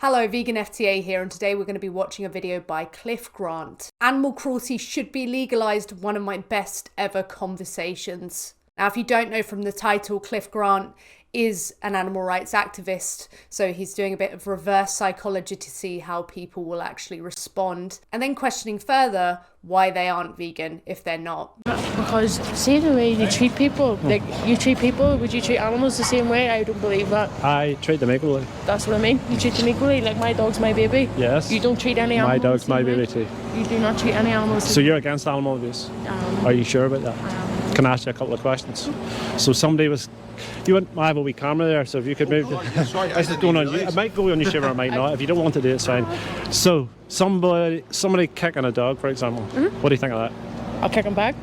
Hello, Vegan FTA here, and today we're going to be watching a video by Clif Grant. Animal cruelty should be legalised, one of my best ever conversations. Now, if you don't know from the title, Clif Grant is an animal rights activist, so he's doing a bit of reverse psychology to see how people will actually respond, and then questioning further why they aren't vegan if they're not. Because see the way you treat people, like you treat people, would you treat animals the same way? I don't believe that. I treat them equally. That's what I mean. You treat them equally, like my dog's my baby. Yes. You don't treat any animals. My dog's my baby too. You do not treat any animals. So you're against animal abuse? Are you sure about that? I am. Can I ask you a couple of questions? So somebody was, I have a wee camera there, so if you could move. Sorry, this is going on you. It might go on your shiver, it might not. If you don't want to do it, it's fine. So somebody kicking a dog, for example. What do you think of that? I'll kick him back.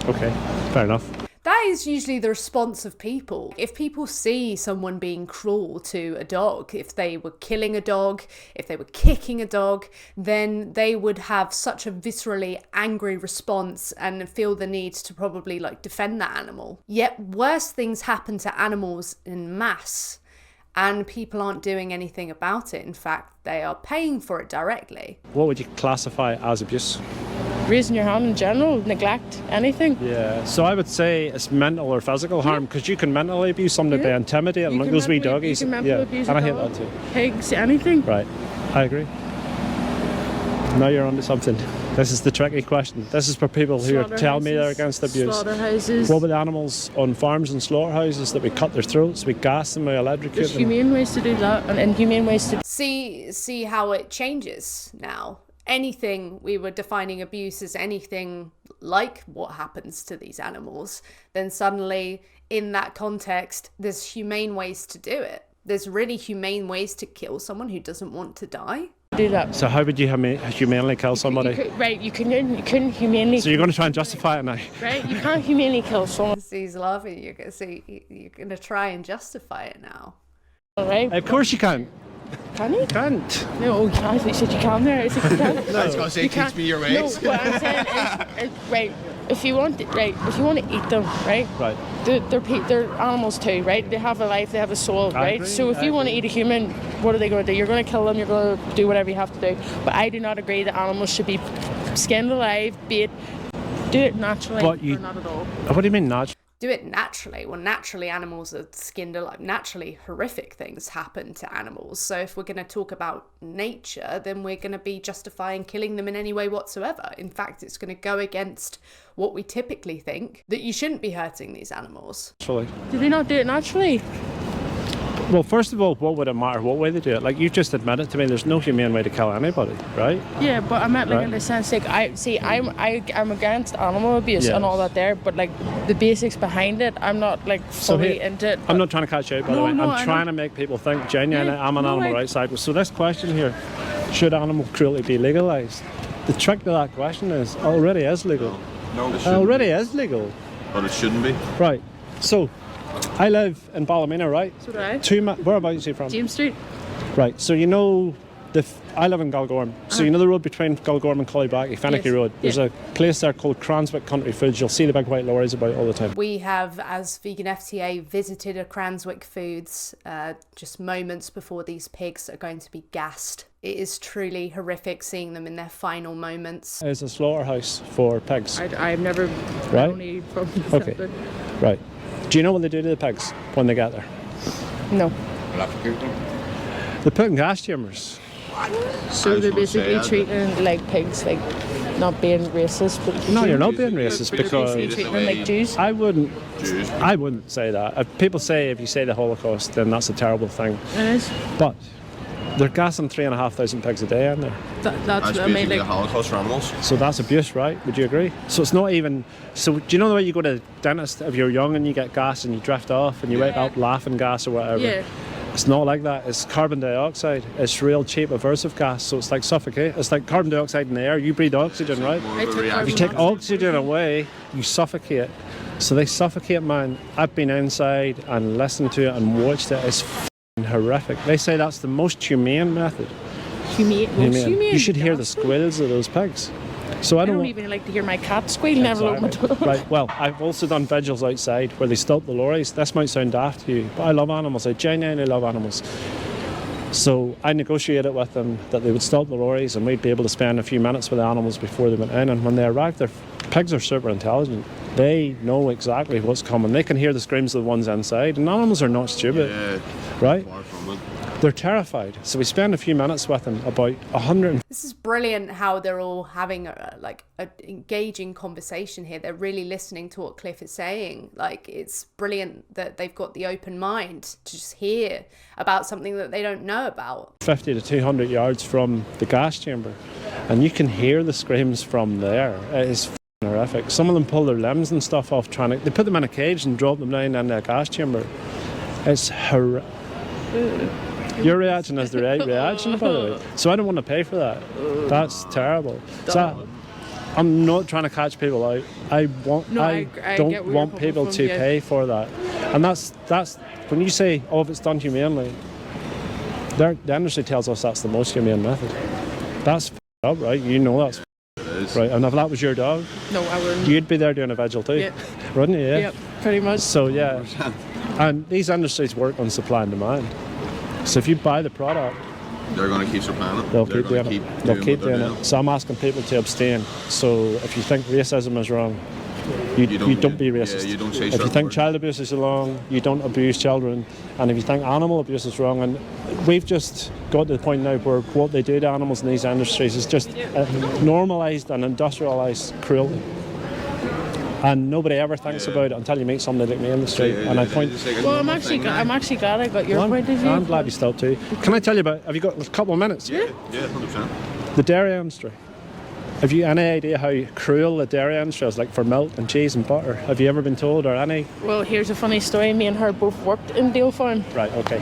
Okay, fair enough. That is usually the response of people. If people see someone being cruel to a dog, if they were killing a dog, if they were kicking a dog, then they would have such a viscerally angry response and feel the need to probably defend that animal. Yet worse things happen to animals in mass, and people aren't doing anything about it. In fact, they are paying for it directly. What would you classify as abuse? Raising your hand in general, neglect, anything. Yeah, so I would say it's mental or physical harm, because you can mentally abuse somebody by intimidating, like those wee doggies. You can mentally abuse and a I hate dog, that too. pigs, anything. Right, I agree. Now you're onto something. This is the tricky question. This is for people who are telling me they're against abuse. Slaughterhouses. What about the animals on farms and slaughterhouses that we cut their throats, we gas them, we electrocute There's them? humane ways to do that, and inhumane ways to See how it changes now. Anything we were defining abuse as anything like what happens to these animals, then suddenly in that context, there's humane ways to do it. There's really humane ways to kill someone who doesn't want to die. do that. So how would you humanely kill somebody? You couldn't humanely. So you're going to try and justify it now? Right, you can't humanely kill someone. He's laughing. You're going to try and justify it now. Right? Of course you can. Can you? Can't. No, I thought you said you can there. I said you can. No, I was going to say, teach me your No, ways. what I'm saying is, right, if you want to eat them, right? Right. They're animals too, right? They have a life, they have a soul, I right? agree, So if you want to eat a human, what are they going to do? You're going to kill them, you're going to do whatever you have to do. But I do not agree that animals should be skinned alive, bait. Do it naturally, or not at all. What do you mean naturally? Do it naturally. Well, naturally animals are skinned alive. Naturally horrific things happen to animals. So if we're going to talk about nature, then we're going to be justifying killing them in any way whatsoever. In fact, it's going to go against what we typically think, that you shouldn't be hurting these animals. Naturally. Do they not do it naturally? Well, first of all, what would it matter what way they do it? Like, you've just admitted to me there's no humane way to kill anybody, right? Yeah, but I meant like Right. in the sense like I'm against animal abuse and all that there, but like the basics behind it, I'm not like fully into it. I'm not trying to catch you out, by the way. No, I'm trying to make people think genuinely I'm an no, animal rights activist. So this question here, should animal cruelty be legalised? The trick to that question is, it already is legal. No, it It shouldn't already be. is legal. But it shouldn't be. Right. So, I live in Ballymena, right? So do I. Whereabouts are you from? James Street. Right. So you know, I live in Galgorm. So you know the road between Galgorm and Cullybacky, Fennicky Yes. Road. There's a place there called Cranswick Country Foods. You'll see the big white lorries about all the time. We have, as Vegan FTA, visited a Cranswick Foods just moments before these pigs are going to be gassed. It is truly horrific seeing them in their final moments. It's a slaughterhouse for pigs. I've never Right. only from Okay. Right. Do you know what they do to the pigs when they get there? No. Electrocute them. They put in gas chambers. So they're gonna say basically that, treating like pigs, like not being racist, but No, you're not Jews. being racist they're basically because treating them like Jews. I wouldn't Jews. say that. If people say if you say the Holocaust, then that's a terrible thing. It is. But they're gassing 3,500 pigs a day in there. That's That's what I mean. basically Like, the Holocaust for animals. So that's abuse, right? Would you agree? So it's not even. So do you know the way you go to the dentist if you're young and you get gas and you drift off and you wake up laughing gas or whatever? yeah. It's not like that. It's carbon dioxide. It's real cheap aversive gas. So it's like suffocate. It's like carbon dioxide in the air. You breathe oxygen, right? More I of a took reaction. You take oxygen away, you suffocate. So they suffocate, man. I've been inside and listened to it and watched it. It's f***ing horrific. They say that's the most humane method. Humane. You should hear the squeals of those pigs. So I I don't don't want- even like to hear my cat squeal. Never open my door. Right, well, I've also done vigils outside where they stop the lorries. This might sound daft to you, but I love animals. I genuinely love animals. So I negotiated with them that they would stop the lorries and we'd be able to spend a few minutes with the animals before they went in. And when they arrived, their pigs are super intelligent. They know exactly what's coming. They can hear the screams of the ones inside. And animals are not stupid, right? Far from it. They're terrified. So we spend a few minutes with them, about 100. This is brilliant how they're all having a engaging conversation here. They're really listening to what Cliff is saying. Like, it's brilliant that they've got the open mind to just hear about something that they don't know about. 50 to 200 yards from the gas chamber. And you can hear the screams from there. It is horrific. Some of them pull their limbs and stuff off they put them in a cage and drop them down in the gas chamber. It's horrific. Your reaction is the right reaction, by the way. So I don't want to pay for that. That's terrible. So I'm not trying to catch people out. I don't want people to pay for that. And that's when you say, oh, if it's done humanely, the industry tells us that's the most humane method. That's up, right? You know that's right. And if that was your dog, No, I wouldn't. you'd be there doing a vigil too, Yep. wouldn't you? Yeah. Yep, pretty much. So yeah, and these industries work on supply and demand. So if you buy the product, They're going to keep supplying it. they'll They're keep doing gonna it. They'll keep what they're doing it. So I'm asking people to abstain. So if you think racism is wrong, you don't be racist. Yeah, you don't say if you certain think words. child abuse is wrong, you don't abuse children. And if you think animal abuse is wrong, and we've just got to the point now where what they do to animals in these industries is just normalised and industrialised cruelty. And nobody ever thinks about it until you meet somebody like me in the street. And I point. Well, I'm actually glad I got your point of view. I'm glad you stopped too. Can I tell you about? Have you got a couple of minutes? Yeah, 100%. The dairy industry. Have you any idea how cruel the dairy industry is, like for milk and cheese and butter? Have you ever been told, or any? Well, here's a funny story. Me and her both worked in Dale Farm. Right, okay.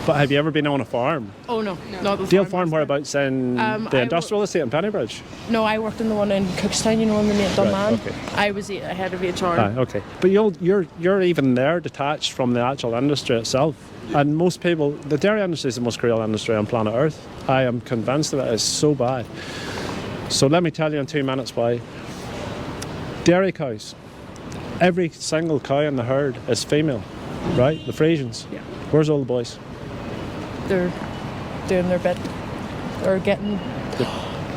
But have you ever been on a farm? Oh, no. Not the Dale Farm, whereabouts in the I industrial estate in Pennybridge? No, I worked in the one in Cookstown, you know, in the main Dunman. okay. I was the head of HR. Right, okay. But you're even there detached from the actual industry itself. And most people, the dairy industry is the most cruel industry on planet Earth. I am convinced of it. It's so bad. So let me tell you in 2 minutes why. Dairy cows. Every single cow in the herd is female, right? The Frisians. Yeah. Where's all the boys? They're doing their bit. They're getting...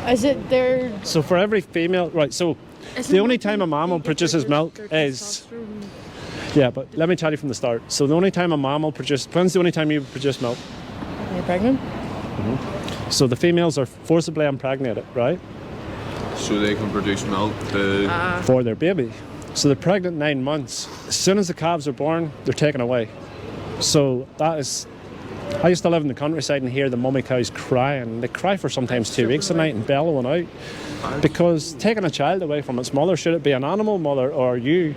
Is it their... So for every female, right, so the only time a mammal produces milk is... Yeah, but let me tell you from the start. So the only time a mammal produces... When's the only time you produce milk? When you're pregnant? So the females are forcibly impregnated, right? So they can produce milk. For their baby. So they're pregnant 9 months. As soon as the calves are born, they're taken away. So that is... I used to live in the countryside and hear the mummy cows crying. They cry for sometimes 2 weeks a night and bellowing out. Because taking a child away from its mother, should it be an animal mother or you're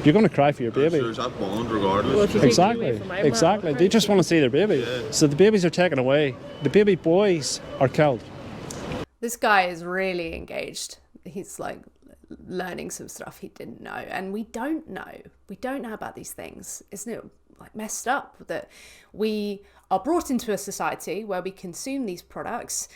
going to cry for your baby. So there's that bond regardless. Well, if you take me away Exactly, from my exactly. mom, They just want to see their baby. So the babies are taken away. The baby boys are killed. This guy is really engaged. He's like learning some stuff he didn't know, and we don't know about these things. Isn't it like messed up that we are brought into a society where we consume these products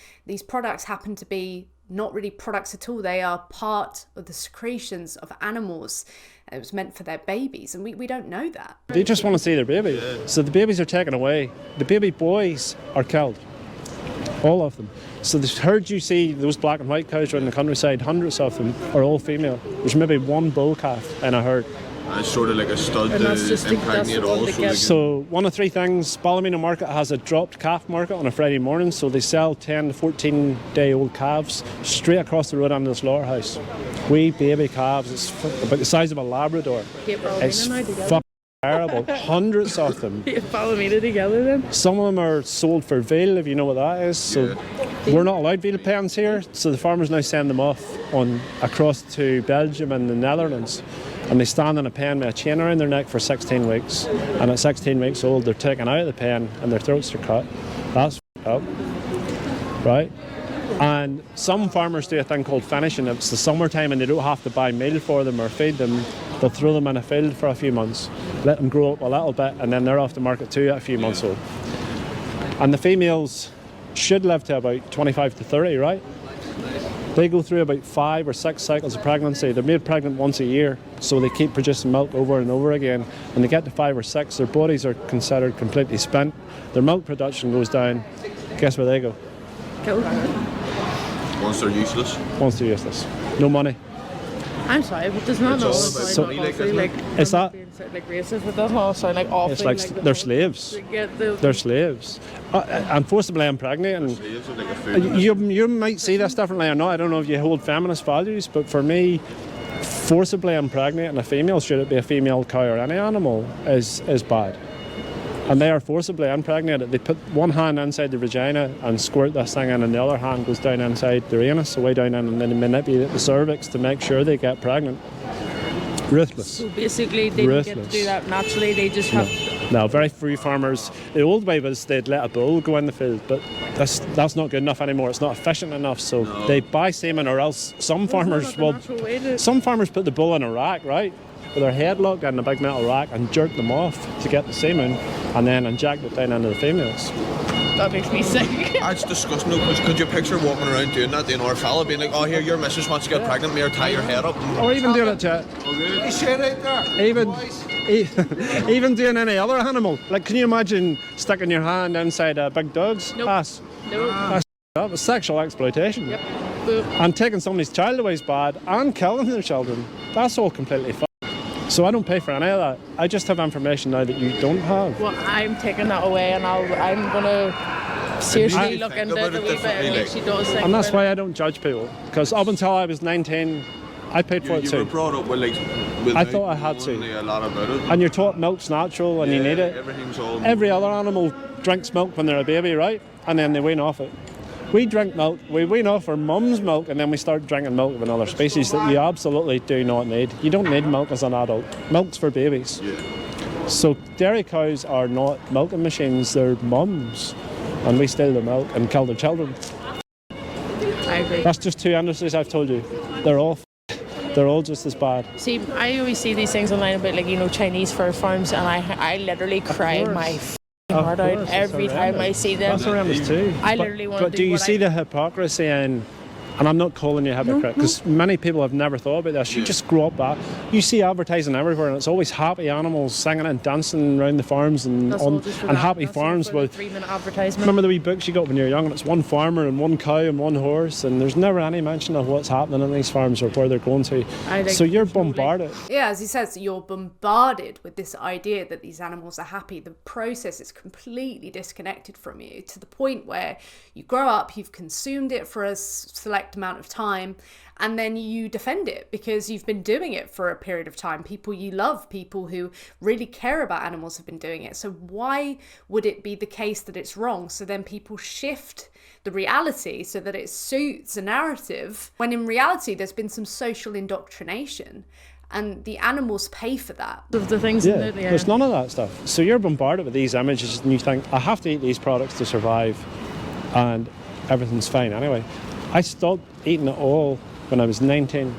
happen to be not really products at all. They are part of the secretions of animals. It was meant for their babies, and we don't know that. They just want to see their baby. So the babies are taken away. The baby boys are killed. All of them. So the herd you see, those black and white cows around the countryside, hundreds of them are all female. There's maybe one bull calf in a herd. And it's sort of like a stud And that's just to the- impregnate that's the one all. that So they gets- can, So one of three things, Ballymena Market has a dropped calf market on a Friday morning, so they sell 10 to 14 day old calves straight across the road under the slaughterhouse. Wee baby calves, it's about the size of a Labrador. It's fucking terrible. Hundreds of them. Follow me together then. Some of them are sold for veal, if you know what that is. So we're not allowed veal pens here, so the farmers now send them off across to Belgium and the Netherlands. And they stand in a pen with a chain around their neck for 16 weeks. And at 16 weeks old, they're taken out of the pen and their throats are cut. That's up, right? And some farmers do a thing called finishing. It's the summertime and they don't have to buy meal for them or feed them. They'll throw them in a field for a few months, let them grow up a little bit, and then they're off the market too at a few months old. And the females should live to about 25 to 30, right? They go through about 5 or 6 cycles of pregnancy. They're made pregnant once a year, so they keep producing milk over and over again. When they get to 5 or 6, their bodies are considered completely spent. Their milk production goes down. Guess where they go? Once they're useless. Once they're useless. No money. I'm sorry, but does not It's know all sound about money, like, awfully, isn't it? Is that- like racist? It doesn't all sound like awfully. It's like the they're whole- slaves. Yeah, They're slaves. And forcibly impregnating. Slaves are like a food. You might see this differently or not. I don't know if you hold feminist values, but for me, forcibly impregnating a female, should it be a female cow or any animal, is bad. And they are forcibly impregnated. They put one hand inside the vagina and squirt this thing in, and the other hand goes down inside their anus, way down in, and then they manipulate the cervix to make sure they get pregnant. Ruthless. So basically, they don't get to Ruthless. do that naturally. They just have. No, very few farmers. The old way was they'd let a bull go in the field, but that's not good enough anymore. It's not efficient enough. So they buy semen, or else some farmers will. Some farmers put the bull in a rack, right, with their head locked in a big metal rack, and jerk them off to get the semen, and then inject it down into the females. That makes me sick. That's disgusting. Because could you picture walking around doing that to another fella, being like, "Oh, here, your missus wants to get pregnant, may or tie your head up." Or even doing it to even doing any other animal. Like, can you imagine sticking your hand inside a big dog's ass? No. That was sexual exploitation. Yep. And taking somebody's child away is bad, and killing their children. That's all completely So I don't pay for any of that. I just have information now that you don't have. Well, I'm taking that away, and I'm gonna seriously look think into about it a it wee bit differently, and like- actually does think And that's about why it. I don't judge people. Because up until I was 19, I paid for it You were too. brought up with like. I thought I had to. A lot about it. And you're taught milk's natural and you need it. Everything's all. Every other animal drinks milk when they're a baby, right? And then they wean off it. We drink milk, we wean off our mum's milk, and then we start drinking milk of another species that you absolutely do not need. You don't need milk as an adult. Milk's for babies. Yeah. So dairy cows are not milking machines, they're mums. And we steal their milk and kill their children. I agree. That's just 2 industries I've told you. They're all just as bad. See, I always see these things online about, like, you know, Chinese fur farms, and I literally cry my f***ing heart out every time I see them. That's horrendous too. I literally want to But do you what see I- the hypocrisy in, and I'm not calling you a hypocrite, because many people have never thought about this. You just grow up that. You see advertising everywhere, and it's always happy animals singing and dancing around the farms and That's all just for and that. happy That's all farms for the with. 3-minute advertisement. Remember the wee books you got when you were young, and it's one farmer and one cow and one horse, and there's never any mention of what's happening in these farms or where they're going to. I think So you're totally. bombarded. Yeah, as he says, you're bombarded with this idea that these animals are happy. The process is completely disconnected from you, to the point where you grow up, you've consumed it for a select amount of time, and then you defend it because you've been doing it for a period of time. People you love, people who really care about animals have been doing it. So why would it be the case that it's wrong? So then people shift the reality so that it suits a narrative, when in reality there's been some social indoctrination. And the animals pay for that. Of the things Yeah, in it, there's none of that stuff. So you're bombarded with these images and you think, I have to eat these products to survive, and everything's fine anyway. I stopped eating it all when I was 19.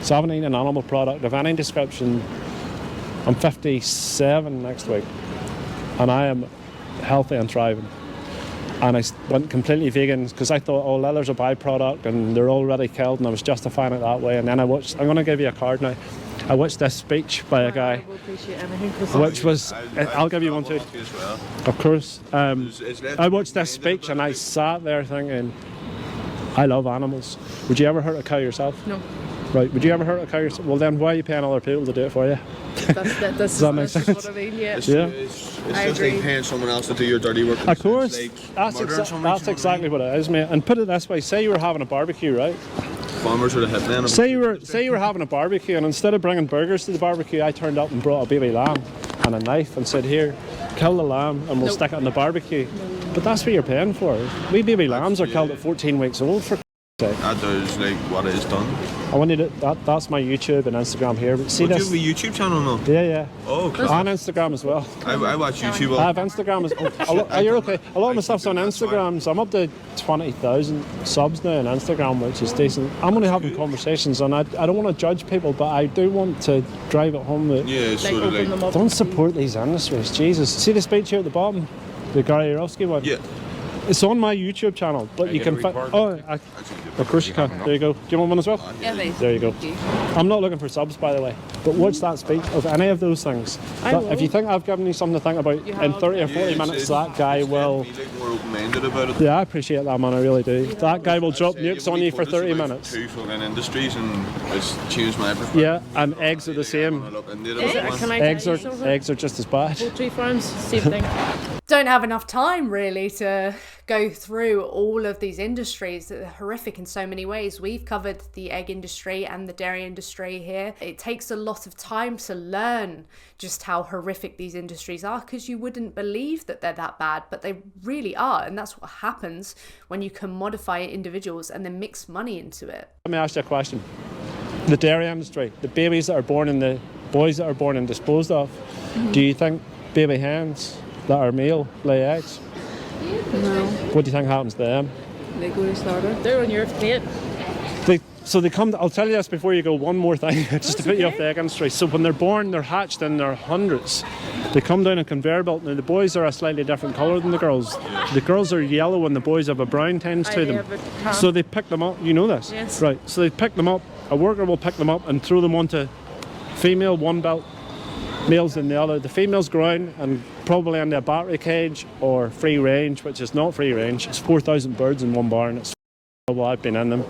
So I haven't eaten an animal product of any description. I'm 57 next week, and I am healthy and thriving. And I went completely vegan because I thought, oh, leather's a byproduct and they're already killed, and I was justifying it that way. And then I watched, I'm going to give you a card now. I watched this speech by a guy, which was, I'll give you one too, of course. I watched this speech and I sat there thinking, I love animals. Would you ever hurt a cow yourself? No. Right, would you ever hurt a cow yourself? Well then, why are you paying other people to do it for you? Does that make that's just sense? what I mean, yeah. Yeah. It's I just agree. like paying someone else to do your dirty work. Of course, It's like that's, murdering someone, that's you know exactly what it is, mate. And put it this way, say you were having a barbecue, right? what I mean? Farmers are the hitmen. Say you were having a barbecue, and instead of bringing burgers to the barbecue, I turned up and brought a baby lamb and a knife and said, here, kill the lamb and we'll stick it in the barbecue. But that's what you're paying for. We baby lambs are killed at 14 weeks old for sake. That does like what is done. I wanted to, that's my YouTube and Instagram here. But see Would you this? have a YouTube channel now? Yeah. Oh, class. And Instagram as well. I watch YouTube. I have Instagram as well. You're okay. A lot of my stuff's on Instagram, so I'm up to 20,000 subs now on Instagram, which is decent. I'm only having conversations, and I don't want to judge people, but I do want to drive it home that Yeah, it's Like sort of open them like. up. don't support these industries. Jesus. See the speech here at the bottom? The Gary Yarovsky one? Yeah. It's on my YouTube channel, but you can find. Of course you can. There you go. Do you want one as well? Yeah, please. There you go. I'm not looking for subs, by the way. But watch that speech of any of those things. If you think I've given you something to think about, in 30 or 40 minutes, that guy will. More open-minded about it. Yeah, I appreciate that, man. I really do. That guy will drop nukes on you for 30 minutes. Two fucking industries, and it's changed my everything. Yeah, and eggs are the same. Eggs are just as bad. Poultry farms, same thing. Don't have enough time really to go through all of these industries that are horrific in so many ways. We've covered the egg industry and the dairy industry here. It takes a lot of time to learn just how horrific these industries are, because you wouldn't believe that they're that bad, but they really are. And that's what happens when you commodify individuals and then mix money into it. Let me ask you a question. The dairy industry, the babies that are born and the boys that are born and disposed of, do you think baby hens that are male lay eggs? No. What do you think happens to them? They go to slaughter. They're on your plate. They come. I'll tell you this before you go. One more thing, just to put you off the egg industry. So when they're born, they're hatched in their hundreds. They come down a conveyor belt. Now the boys are a slightly different colour than the girls. The girls are yellow and the boys have a brown tinge to them. So they pick them up. You know this, yes? Right. So they pick them up. A worker will pick them up and throw them onto female one belt, males in the other. The females grow out and probably into a battery cage or free range, which is not free range. It's 4,000 birds in one barn. It's well, I've been in them.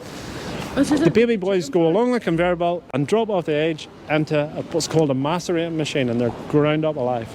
The baby boys go along the conveyor belt and drop off the edge into what's called a macerating machine, and they're ground up alive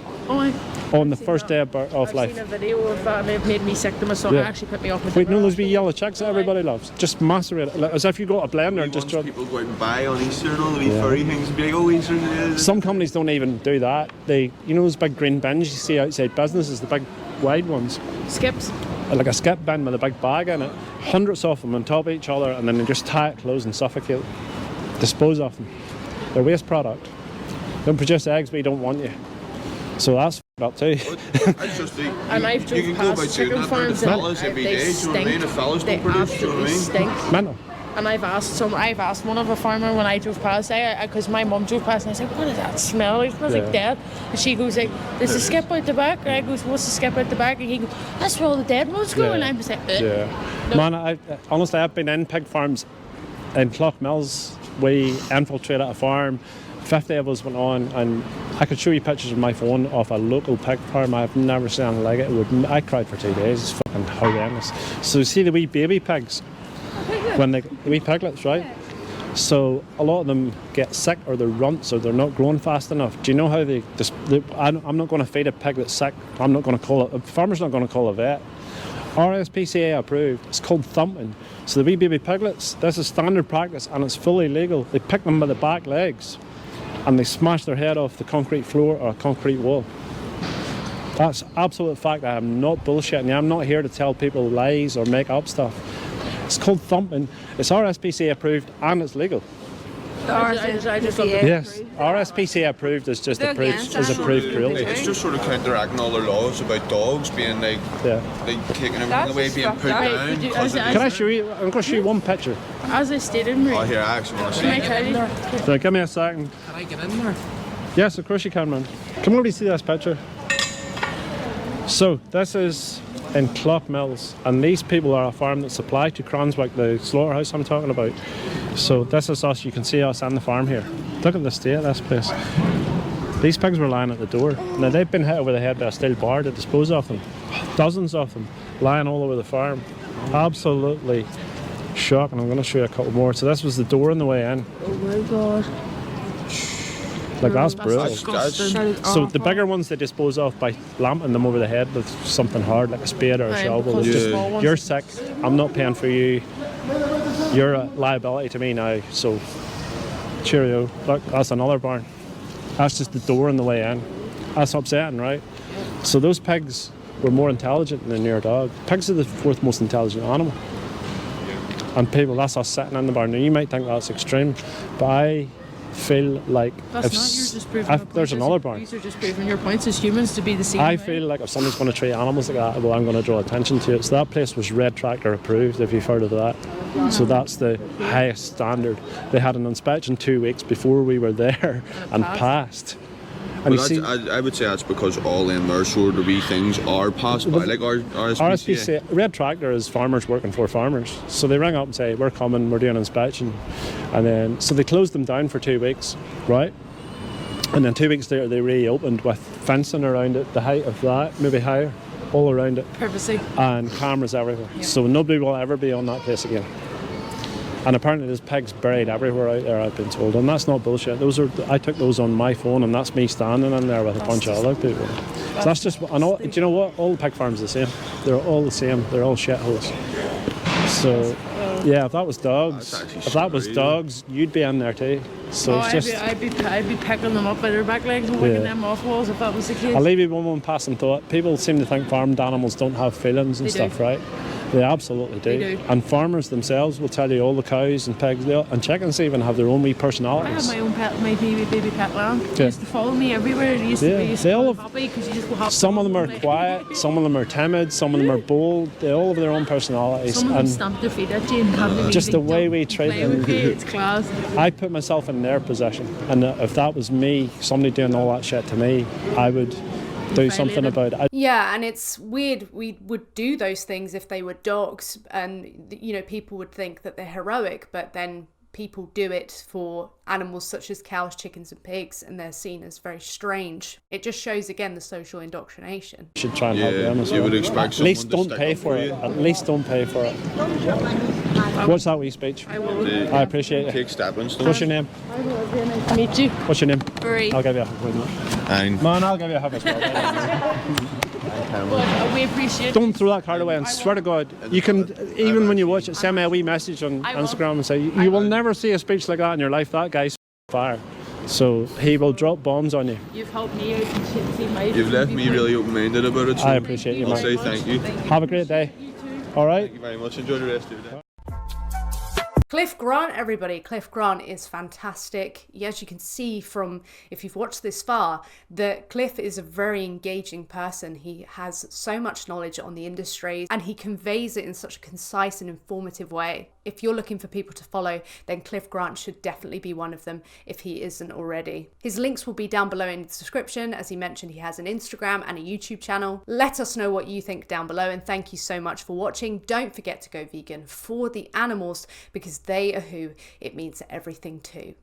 on the first day of life. I've seen a video of that and it made me sick to my stomach. It actually put me off my Wait, no, those wee yellow chicks that everybody loves. Just macerate it, like, as if you got a blender and just drop. People go out and buy on Easter and all the wee furry things and be like, oh, Easter. Some companies don't even do that. They, you know, those big green bins you see outside businesses, the big wide ones. Skips. Like a skip bin with a big bag in it. Hundreds of them on top of each other, and then they just tie it closed and suffocate. Dispose of them. They're waste product. Don't produce eggs, we don't want you. So that's up too. And I've drove past chicken farms and they stink. They absolutely stink. Mental. And I've asked one of a farmer when I drove past, because my mum drove past, and I said, what does that smell like? It smells like death. And she goes like, there's a skip out the back. And I goes, what's the skip out the back? And he goes, that's where all the dead ones go. And I'm just like, No. Man, honestly, I've been in pig farms in Clough-Mills. We infiltrated a farm. 50 of us went on, and I could show you pictures on my phone of a local pig farm. I've never seen anything like it. I cried for 2 days. It's fucking horrendous. So see the wee baby pigs, the wee piglets, right? So a lot of them get sick, or they're runts, or they're not growing fast enough. Do you know how I'm not going to feed a pig that's sick. I'm not going to call it. A farmer's not going to call a vet. RSPCA approved. It's called thumping. So the wee baby piglets, this is standard practice, and it's fully legal. They pick them by the back legs, and they smash their head off the concrete floor or a concrete wall. That's absolute fact. I am not bullshitting you. I'm not here to tell people lies or make up stuff. It's called thumping. It's RSPCA approved and it's legal. Yes, RSPCA approved is just approved cruelty. It's just sort of counteracting all their laws about dogs being like kicking everything away, being put down. Can I show you? I'm going to show you one picture. As I stated, Oh, here, I actually want to see it. So give me a second. Can I get in there? Yes, of course you can, man. Come over to see this picture. So this is in Clough-Mills, and these people are a farm that supply to Cranswick, the slaughterhouse I'm talking about. So this is us. You can see us on the farm here. Look at the state of this place. These pigs were lying at the door. Now they've been hit over the head by a steel bar to dispose of them. Dozens of them lying all over the farm. Absolutely shocking. I'm going to show you a couple more. So this was the door on the way in. oh my god. Like that's brutal. So the awful. bigger ones they dispose of by lamping them over the head with something hard like a spade or a shovel. It's just, you're sick, I'm not paying for you, you're a liability to me now, so cheerio. Look, that's another barn. That's just the door on the way in. That's upsetting, right? So those pigs were more intelligent than your dog. Pigs are the fourth most intelligent animal. And people, that's us sitting in the barn. Now you might think that's extreme, but I feel like That's not, you're just proving there's another barn. These are just proving your points as humans to be the same I way. feel like if somebody's going to treat animals like that, well, I'm going to draw attention to it. So that place was Red Tractor approved, if you've heard of that. So that's the highest standard. They had an inspection 2 weeks before we were there and passed. And Well, I would say that's because all them there sort of wee things are passed by, like RSPCA. Red Tractor is farmers working for farmers. So they ring up and say, we're coming, we're doing an inspection. And then, so they closed them down for 2 weeks, right? And then 2 weeks later, they reopened with fencing around it, the height of that, maybe higher, all around it. Privacy. And cameras everywhere. Yeah. So nobody will ever be on that place again. And apparently there's pigs buried everywhere out there, I've been told. And that's not bullshit. I took those on my phone, and that's me standing in there with a bunch of other people. So that's just, do you know what? All the pig farms are the same. They're all the same. They're all shitholes. So, yeah, if that was dogs, you'd be in there too. So it's just... I'd be picking them up by their back legs and wicking them off walls if that was the case. I'll leave you one passing thought. People seem to think farmed animals don't have feelings and stuff, right? They absolutely do. They do. And farmers themselves will tell you all the cows and pigs and chickens even have their own wee personalities. I had my own pet, my baby pet lamb. Yeah. He used to follow me everywhere. He used to be happy because you just go some of them are quiet, some of them are timid, some of them are bold. They all have their own personalities. Some of them stamp their feet at you and have just the way we treat them. It's class. I put myself in their position, and if that was me, somebody doing all that shit to me, I would do something about it. Yeah, and it's weird. We would do those things if they were dogs, and people would think that they're heroic, but then people do it for animals such as cows, chickens and pigs, and they're seen as very strange. It just shows again the social indoctrination. You should try and help them as well. You would expect at least someone don't to pay stick for up it. for you. At least don't pay for it. What's that wee speech? I appreciate it. Take stepping stones. What's your name? Nice to meet you. What's your name? Marie. I'll give you a hug. And Man, I'll give you a hug as well. But we appreciate it. Don't throw that card away, and swear to God, you can, even when you watch it, send me a wee message on Instagram and say, you will never see a speech like that in your life. That guy's fire. So he will drop bombs on you. You've helped me out and shit. See my you've left me really open-minded about it. So I appreciate you, I'll man. say thank you. Have a great day. You too. All right? Thank you very much. Enjoy the rest of your day. Clif Grant, everybody. Clif Grant is fantastic. As you can see from, if you've watched this far, that Clif is a very engaging person. He has so much knowledge on the industry and he conveys it in such a concise and informative way. If you're looking for people to follow, then Clif Grant should definitely be one of them if he isn't already. His links will be down below in the description. As he mentioned, he has an Instagram and a YouTube channel. Let us know what you think down below, and thank you so much for watching. Don't forget to go vegan for the animals, because they are who it means everything to.